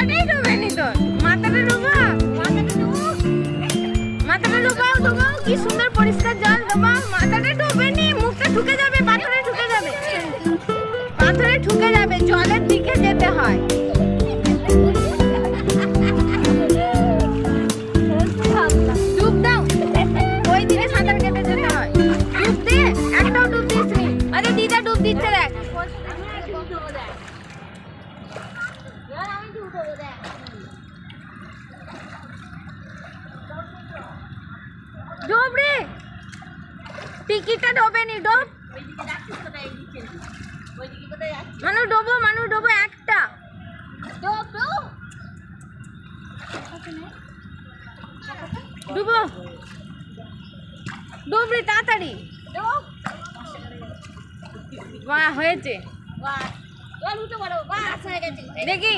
মাথাটাই ডোবেনি তোর। মাথাটা ডোবাও, মাথাটা ডোবাও। কি সুন্দর পরিষ্কার জল, ডোবাও। মাথাটা ডোবেনি, মুখটা ঠুকে যাবে, পাথরে ঠুকে যাবে, পাথরে ঠুকে যাবে। জলের দিকে যেতে হয়। ডুব দাও, ওই দিকে সাঁতার কেটে যেতে হয়। ডুব দে, একটাও ডুব দিস নি। আরে দিদা ডুব দিচ্ছে দেখ। ডোব রে, টিকিটা ডোবেনি, ডোব। মানুষ ডোবো একটা। ডুবো, ডুব রে তাড়াতাড়ি। বাহ, হয়েছে। দেখি